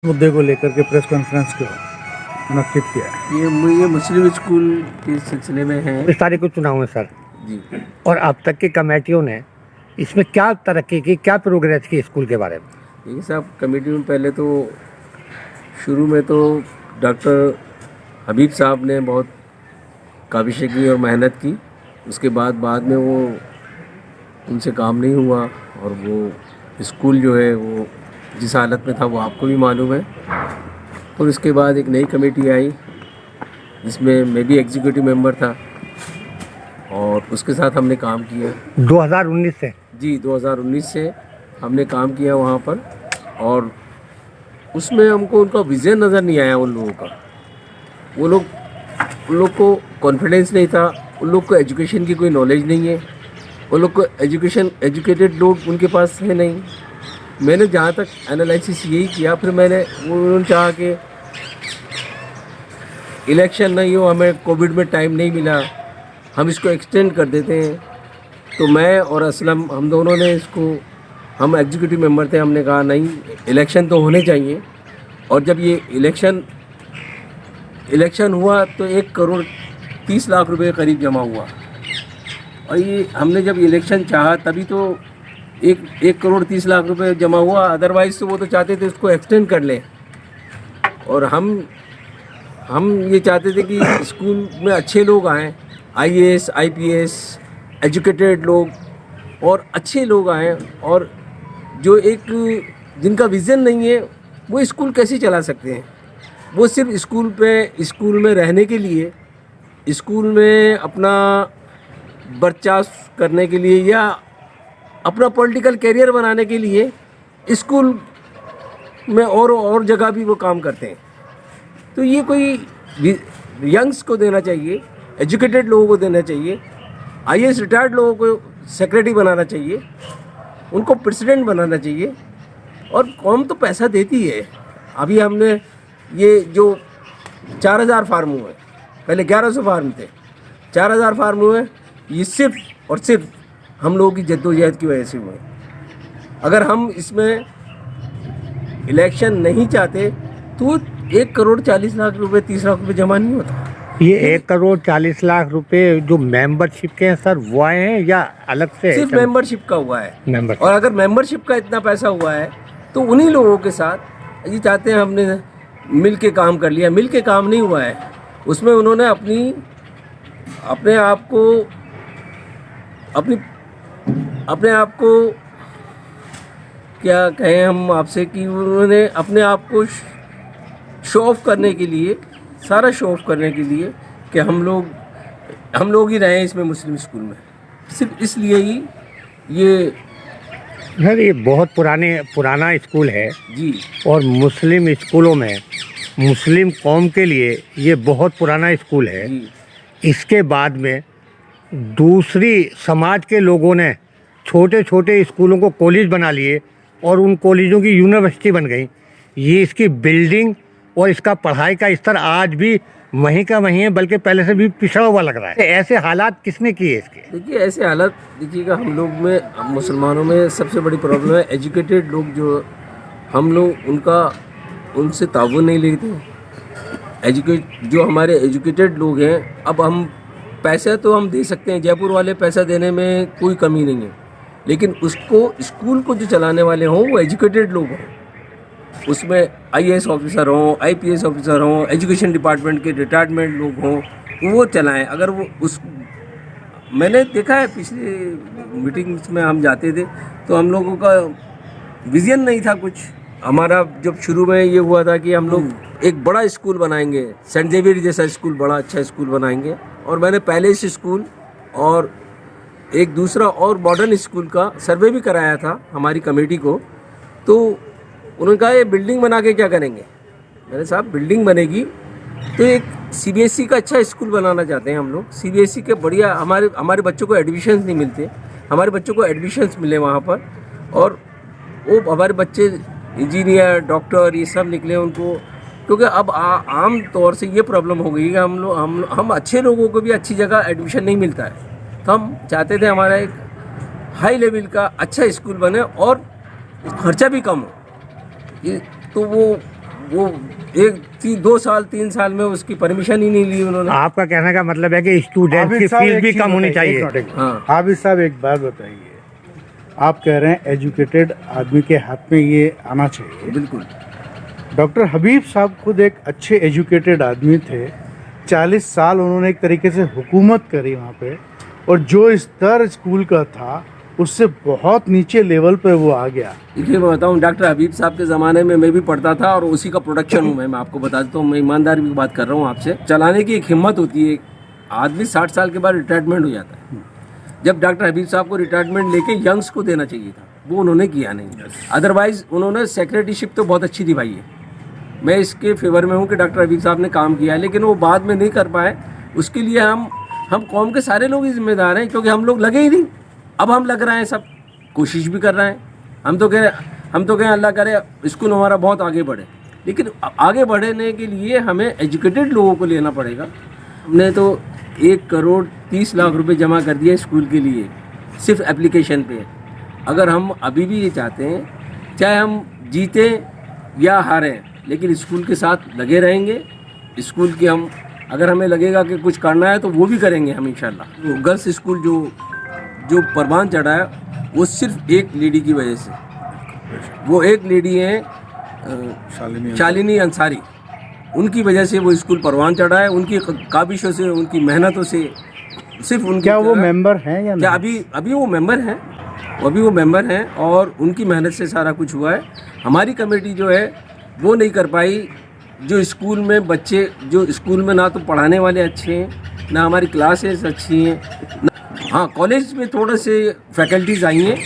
मुद्दे को लेकर के प्रेस कॉन्फ्रेंस को मुनक्किद किया है। ये मुस्लिम स्कूल के सिलसिले में है। 20 तारीख को चुनाव है सर जी। और अब तक की कमेटियों ने इसमें क्या तरक्की की, क्या प्रोग्रेस की स्कूल के बारे में? देखिए साहब, कमेटी में पहले तो शुरू में तो डॉक्टर हबीब साहब ने बहुत काबिश की और मेहनत की। उसके बाद में वो उनसे काम नहीं हुआ और वो स्कूल जो है वो जिस हालत में था वो आपको भी मालूम है। और उसके बाद एक नई कमेटी आई जिसमें मैं भी एग्जीक्यूटिव मेंबर था और उसके साथ हमने काम किया 2019 से। जी, 2019 से हमने काम किया वहाँ पर। और उसमें हमको उनका विज़न नज़र नहीं आया उन लोगों का। उन लोग को कॉन्फिडेंस नहीं था, उन लोग को एजुकेशन की कोई नॉलेज नहीं है, उन लोग को एजुकेटेड लोग उनके पास है नहीं। मैंने जहाँ तक एनालिसिस यही किया, फिर उन्होंने चाहा कि इलेक्शन नहीं हो, हमें कोविड में टाइम नहीं मिला, हम इसको एक्सटेंड कर देते हैं। तो मैं और असलम हम दोनों ने हम एग्जीक्यूटिव मेंबर थे, हमने कहा नहीं, इलेक्शन तो होने चाहिए। और जब ये इलेक्शन हुआ तो 1,30 लाख रुपए करीब जमा हुआ। और ये हमने जब इलेक्शन चाहा तभी तो 1,30 लाख रुपए जमा हुआ। अदरवाइज़ तो वो तो चाहते थे उसको एक्सटेंड कर लें। और हम ये चाहते थे कि स्कूल में अच्छे लोग आएँ, IAS, IPS, एजुकेटेड लोग और अच्छे लोग आएँ। और जो जिनका विज़न नहीं है वो स्कूल कैसे चला सकते हैं? वो सिर्फ स्कूल में रहने के लिए, स्कूल में अपना बर्चास्त करने के लिए या अपना पॉलिटिकल कैरियर बनाने के लिए स्कूल में और जगह भी वो काम करते हैं। तो ये कोई यंग्स को देना चाहिए, एजुकेटेड लोगों को देना चाहिए, IAS रिटायर्ड लोगों को सेक्रेटरी बनाना चाहिए, उनको प्रेसिडेंट बनाना चाहिए। और कौम तो पैसा देती है। अभी हमने ये जो 4,000 फार्म हुए, पहले 1,100 फार्म थे, 4,000 फार्म हुए, ये सिर्फ और सिर्फ हम लोगों की जद्दोजहद की वजह से हुए। अगर हम इसमें इलेक्शन नहीं चाहते तो 1,40,00,000 रुपये, 30 लाख रुपये जमा नहीं होता। ये 1,40,00,000 रुपए जो मेंबरशिप के हैं सर, वो आए हैं या अलग से? सिर्फ मेंबरशिप का हुआ है। मेंबरशिप। और अगर मेंबरशिप का इतना पैसा हुआ है तो उन्हीं लोगों के साथ ये चाहते हैं हमने मिल के काम कर लिया। मिल के काम नहीं हुआ है, उसमें उन्होंने अपने आप को क्या कहें हम आपसे कि उन्होंने अपने आप को शो ऑफ करने के लिए, सारा शो ऑफ करने के लिए कि हम लोग ही रहे इसमें मुस्लिम स्कूल में, सिर्फ इसलिए ही ये सर ये बहुत पुराना स्कूल है जी। और मुस्लिम स्कूलों में मुस्लिम कौम के लिए ये बहुत पुराना स्कूल है जी। इसके बाद में दूसरी समाज के लोगों ने छोटे छोटे स्कूलों को कॉलेज बना लिए और उन कॉलेजों की यूनिवर्सिटी बन गई। ये इसकी बिल्डिंग और इसका पढ़ाई का स्तर आज भी वहीं का वहीं है, बल्कि पहले से भी पिछड़ा हुआ लग रहा है। ऐसे हालात किसने किए इसके? देखिए, ऐसे हालात देखिएगा, हम लोग में, मुसलमानों में सबसे बड़ी प्रॉब्लम है एजुकेटेड लोग जो हम लोग उनसे ताउन नहीं लेते। जो हमारे एजुकेटेड लोग हैं, अब हम पैसा तो हम दे सकते हैं, जयपुर वाले पैसा देने में कोई कमी नहीं है, लेकिन स्कूल को जो चलाने वाले हों वो एजुकेटेड लोग हों, उसमें IAS ऑफिसर हों, IPS ऑफिसर हों, एजुकेशन डिपार्टमेंट के रिटायरमेंट लोग हों, वो चलाएं। अगर मैंने देखा है पिछले मीटिंग्स में हम जाते थे तो हम लोगों का विज़न नहीं था कुछ। हमारा जब शुरू में ये हुआ था कि हम लोग एक बड़ा स्कूल बनाएंगे, सेंट जेवियर जैसा स्कूल, बड़ा अच्छा स्कूल बनाएंगे। और मैंने पहले इस स्कूल और एक दूसरा और मॉडर्न स्कूल का सर्वे भी कराया था हमारी कमेटी को। तो उन्होंने कहा ये बिल्डिंग बना के क्या करेंगे? मैंने साहब, बिल्डिंग बनेगी तो एक CBSE का अच्छा स्कूल बनाना चाहते हैं हम लोग। CBSE के बढ़िया, हमारे बच्चों को एडमिशन्स नहीं मिलते, हमारे बच्चों को एडमिशन्स मिले वहाँ पर, और वो हमारे बच्चे इंजीनियर, डॉक्टर, ये सब निकले उनको। क्योंकि अब आम तौर से ये प्रॉब्लम हो गई है हम अच्छे लोगों को भी अच्छी जगह एडमिशन नहीं मिलता है। तो हम चाहते थे हमारा एक हाई लेवल का अच्छा स्कूल बने और खर्चा भी कम हो। ये तो वो वो 2 साल 3 साल में उसकी परमिशन ही नहीं ली उन्होंने। आपका कहने का मतलब है कि स्टूडेंट की आबिद साहब, फीस एक भी चीज़ कम होनी बताइए, चाहिए। एक मिनट, एक मिनट। हाँ। आबिद साहब एक बात बताइए, आप कह रहे हैं एजुकेटेड आदमी के हाथ में ये आना चाहिए। बिल्कुल। डॉक्टर हबीब साहब खुद एक अच्छे एजुकेटेड आदमी थे। 40 साल उन्होंने एक तरीके से हुकूमत करी वहाँ पे, और जो स्तर स्कूल का था उससे बहुत नीचे लेवल पे वो आ गया। देखिए मैं बताऊँ, डॉक्टर हबीब साहब के ज़माने में मैं भी पढ़ता था और उसी का प्रोडक्शन हूँ मैं आपको बता देता हूँ। मैं ईमानदारी की बात कर रहा हूँ आपसे। चलाने की एक हिम्मत होती है। आदमी 60 साल के बाद रिटायरमेंट हो जाता है। जब डॉक्टर हबीब साहब को रिटायरमेंट लेके यंग्स को देना चाहिए था, वो उन्होंने किया नहीं। अदरवाइज उन्होंने सेक्रेटरीशिप तो बहुत अच्छी निभाई है। मैं इसके फेवर में हूँ कि डॉक्टर हबीब साहब ने काम किया है, लेकिन वो बाद में नहीं कर पाए। उसके लिए हम कौम के सारे लोग ही जिम्मेदार हैं, क्योंकि हम लोग लगे ही नहीं। अब हम लग रहे हैं, सब कोशिश भी कर रहे हैं। हम तो कहें अल्लाह करे स्कूल हमारा बहुत आगे बढ़े, लेकिन आगे बढ़ने के लिए हमें एजुकेटेड लोगों को लेना पड़ेगा। हमने तो 1,30,00,000 रुपए जमा कर दिया स्कूल के लिए, सिर्फ एप्लीकेशन पे। अगर हम अभी भी ये चाहते हैं, चाहे हम जीतें या हारें, लेकिन स्कूल के साथ लगे रहेंगे। स्कूल की अगर हमें लगेगा कि कुछ करना है तो वो भी करेंगे हम इंशाल्लाह। गर्ल्स स्कूल जो परवान चढ़ा है, वो सिर्फ एक लेडी की वजह से। वो एक लेडी हैं शालिनी अंसारी, उनकी वजह से वो स्कूल परवान चढ़ा है। उनकी काबिशों से, उनकी मेहनतों से, सिर्फ उनकी। क्या वो मेंबर हैं या क्या? नहीं? अभी वो मेंबर हैं। अभी वो मेंबर हैं और उनकी मेहनत से सारा कुछ हुआ है। हमारी कमेटी जो है वो नहीं कर पाई। जो स्कूल में बच्चे, जो स्कूल में ना तो पढ़ाने वाले अच्छे हैं, ना हमारी क्लासेस अच्छी हैं। हाँ, कॉलेज में थोड़े से फैकल्टीज़ आई हैं,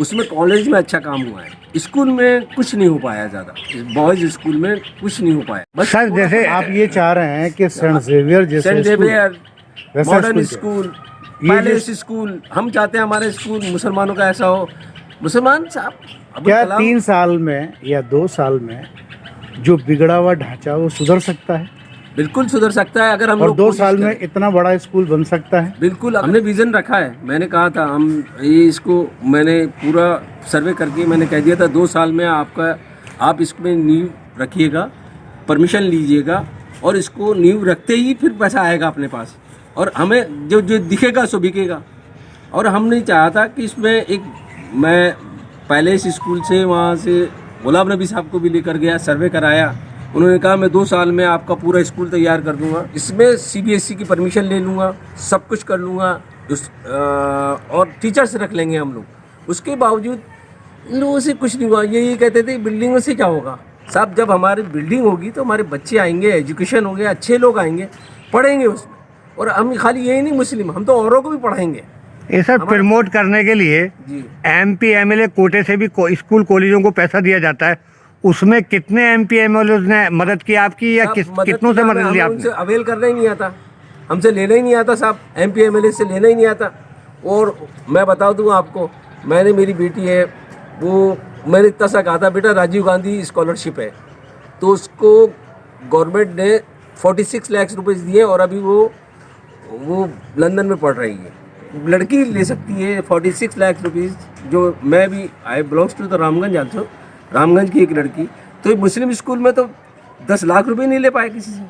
उसमें कॉलेज में अच्छा काम हुआ है। स्कूल में कुछ नहीं हो पाया ज़्यादा। बॉयज़ स्कूल में कुछ नहीं हो पाया। बस सर जैसे आप ये चाह रहे हैं कि सेंट जेवियर जैसे सेंट स्कूल, जेवियर, वैसा मॉडर्न स्कूल स्कूल, ये पैलेस स्कूल, हम चाहते हैं हमारे स्कूल मुसलमानों का ऐसा हो। मुसलमान साहब, अब्दुल क्या कलाम, 3 साल में या 2 साल में जो बिगड़ा हुआ ढांचा वो सुधर सकता है? बिल्कुल सुधर सकता है अगर हम और लोग 2 कोशिश साल में करें। इतना बड़ा स्कूल बन सकता है? बिल्कुल, हमने विज़न रखा है। मैंने कहा था इसको मैंने पूरा सर्वे करके मैंने कह दिया था 2 साल में आप इसमें नींव रखिएगा, परमिशन लीजिएगा, और इसको नींव रखते ही फिर पैसा आएगा अपने पास, और हमें जो दिखेगा सो बिकेगा। और हम नहीं चाहा था कि इसमें मैं पहले इस स्कूल से वहाँ से गुलाम नबी साहब को भी लेकर गया, सर्वे कराया। उन्होंने कहा मैं 2 साल में आपका पूरा स्कूल तैयार कर दूंगा, इसमें CBSE की परमिशन ले लूँगा, सब कुछ कर लूँगा, और टीचर्स रख लेंगे हम लोग। उसके बावजूद इन लोगों से कुछ नहीं हुआ। ये कहते थे बिल्डिंगों से क्या होगा साहब। जब हमारी बिल्डिंग होगी तो हमारे बच्चे आएंगे, एजुकेशन होंगे, अच्छे लोग आएंगे, पढ़ेंगे उसमें। और हम खाली यही नहीं मुस्लिम, हम तो औरों को भी पढ़ाएंगे। ये सर प्रमोट करने के लिए जी। MP MLA कोटे से भी स्कूल कॉलेजों को पैसा दिया जाता है। उसमें कितने MP MLA ने मदद की आपकी, या कितनों से मदद ली आपने? हमसे अवेल करना ही नहीं आता, हमसे लेना ही नहीं आता साहब। MP MLA से लेना ही नहीं आता। और मैं बता दूँ आपको, मेरी बेटी है, वो मैंने इतना सा कहा था, बेटा राजीव गांधी स्कॉलरशिप है, तो उसको गवर्नमेंट ने 46 लाख रुपए दिए, और अभी वो लंदन में पढ़ रही है। लड़की ले सकती है 46 लाख रुपीज़। जो मैं भी I belongs to the Ramganj also, Ramganj की एक लड़की, तो एक मुस्लिम स्कूल में तो 10 लाख रुपए नहीं ले पाए किसी से,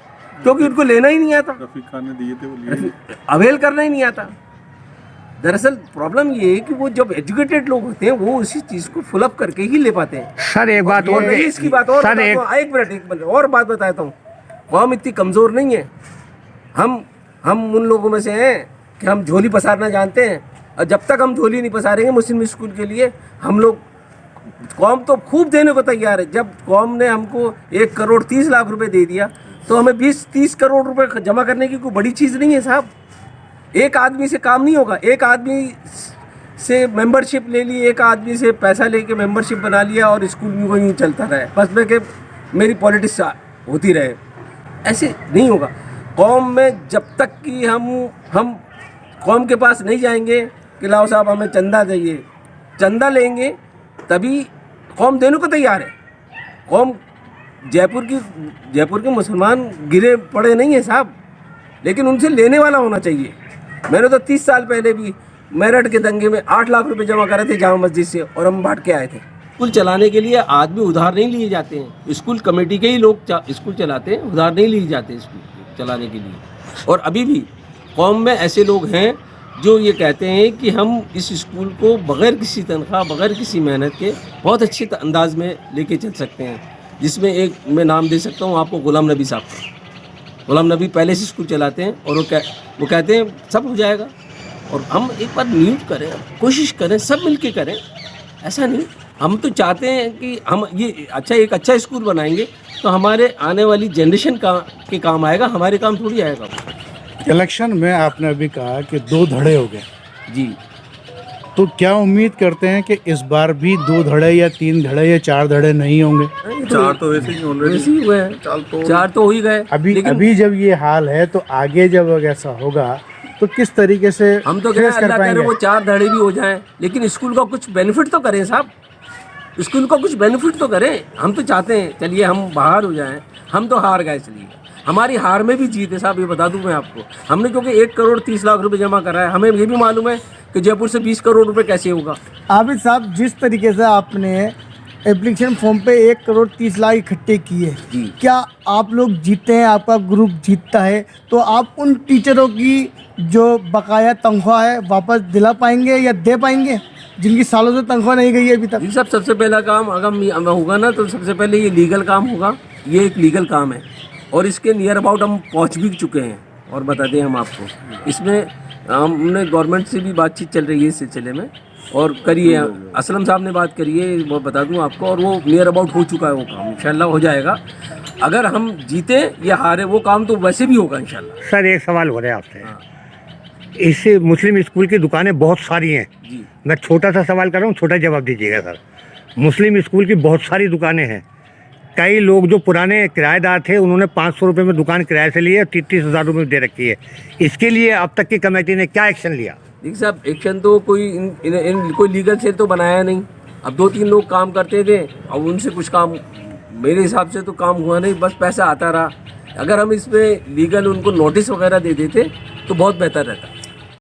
क्योंकि उनको लेना ही नहीं आता। रफीक खान ने दिए थे, वो लिए। अवेल करना ही नहीं आता। दरअसल प्रॉब्लम ये है कि वो जब एजुकेटेड लोग होते हैं वो उसी चीज़ को फुल अप करके ही ले पाते हैं। सर एक बात और, इसकी बात और सर एक मिनट और बात बताता हूँ। कौम इतनी कमज़ोर नहीं है। हम उन लोगों में से हैं कि हम झोली पसारना जानते हैं, और जब तक हम झोली नहीं पसारेंगे मुस्लिम स्कूल के लिए, हम लोग, कौम तो खूब देने को तैयार है। जब कौम ने हमको 1,30,00,000 रुपए दे दिया, तो हमें 20-30 करोड़ रुपए जमा करने की कोई बड़ी चीज़ नहीं है साहब। एक आदमी से काम नहीं होगा। एक आदमी से मेंबरशिप ले ली, एक आदमी से पैसा लेके मेंबरशिप बना लिया, और स्कूल में वहीं चलता रहे, बस मैं कि मेरी पॉलिटिक्स होती रहे, ऐसे नहीं होगा। कौम में जब तक कि हम कौम के पास नहीं जाएंगे कि लाओ साहब हमें चंदा चाहिए, चंदा लेंगे तभी कौम देने को तैयार है। कौम जयपुर के मुसलमान गिरे पड़े नहीं है साहब, लेकिन उनसे लेने वाला होना चाहिए। मैंने तो 30 साल पहले भी मेरठ के दंगे में 8 लाख रुपए जमा करे थे जामा मस्जिद से, और हम बांट के आए थे। स्कूल चलाने के लिए आदमी उधार नहीं लिए जाते हैं, स्कूल कमेटी के ही लोग स्कूल चलाते हैं, उधार नहीं लिए जाते स्कूल चलाने के लिए। और अभी भी कौम में ऐसे लोग हैं जो ये कहते हैं कि हम इस स्कूल को बग़ैर किसी तनख्वाह, बग़ैर किसी मेहनत के बहुत अच्छे अंदाज में लेके चल सकते हैं। जिसमें एक मैं नाम दे सकता हूँ आपको, गुलाम नबी साहब का। गुलाम नबी पहले से स्कूल चलाते हैं और वो कहते हैं सब हो जाएगा। और हम एक बार नियुक्त करें, कोशिश करें, सब मिल के करें। ऐसा नहीं, हम तो चाहते हैं कि हम ये एक अच्छा स्कूल बनाएंगे तो हमारे आने वाली जनरेशन के काम आएगा, हमारे काम थोड़ी आएगा। इलेक्शन में आपने अभी कहा कि 2 धड़े हो गए जी, तो क्या उम्मीद करते हैं कि इस बार भी 2 धड़े या 3 धड़े या 4 धड़े नहीं होंगे? 4 तो वैसे ही हुए हैं, 4 तो हो ही गए। अभी जब ये हाल है तो आगे जब ऐसा होगा तो किस तरीके से हम तो कह अल्लाह करे वो 4 धड़े भी हो जाएं, लेकिन स्कूल का कुछ बेनिफिट तो करें साहब, स्कूल का कुछ बेनिफिट तो करें। हम तो चाहते हैं चलिए हम बाहर हो जाएं, हम तो हार गए, चलिए हमारी हार में भी जीत है साहब, ये बता दूं मैं आपको। हमने क्योंकि 1 करोड़ 30 लाख रुपए जमा करा है, हमें ये भी मालूम है कि जयपुर से 20 करोड़ रुपए कैसे होगा। आबिद साहब, जिस तरीके से आपने एप्लीकेशन फॉर्म पे 1 करोड़ 30 लाख इकट्ठे किए, क्या आप लोग जीतते हैं, आपका ग्रुप जीतता है तो आप उन टीचरों की जो बकाया तनख्वाह है वापस दिला पाएंगे या दे पाएंगे, जिनकी सालों से तनख्वाह नहीं गई है अभी तक? जी साहब, सबसे पहला काम अगर होगा ना तो सबसे पहले ये लीगल काम होगा। ये एक लीगल काम है और इसके नियर अबाउट हम पहुंच भी चुके हैं और बता दें हम आपको। इसमें हमने गवर्नमेंट से भी बातचीत चल रही है इस सिलसिले में और करिए, असलम साहब ने बात करी है, वो बता दूं आपको, और वो नियर अबाउट हो चुका है वो काम, इंशाल्लाह हो जाएगा। अगर हम जीते या हारे वो काम तो वैसे भी होगा इंशाल्लाह। सर एक सवाल हो रहा है आपसे, इस मुस्लिम स्कूल की दुकानें बहुत सारी हैं जी, मैं छोटा सा सवाल कर रहा हूँ, छोटा जवाब दीजिएगा सर। मुस्लिम स्कूल की बहुत सारी दुकानें हैं, कई लोग जो पुराने किराएदार थे उन्होंने 500 रुपये में दुकान किराए से ली है, 30,000 रुपये में दे रखी है। इसके लिए अब तक की कमेटी ने क्या एक्शन लिया? देखिए साहब, एक्शन तो कोई लीगल सेल तो बनाया नहीं। अब 2-3 लोग काम करते थे, अब उनसे कुछ काम मेरे हिसाब से तो काम हुआ नहीं, बस पैसा आता रहा। अगर हम इसमें लीगल उनको नोटिस वगैरह दे देते तो बहुत बेहतर रहता।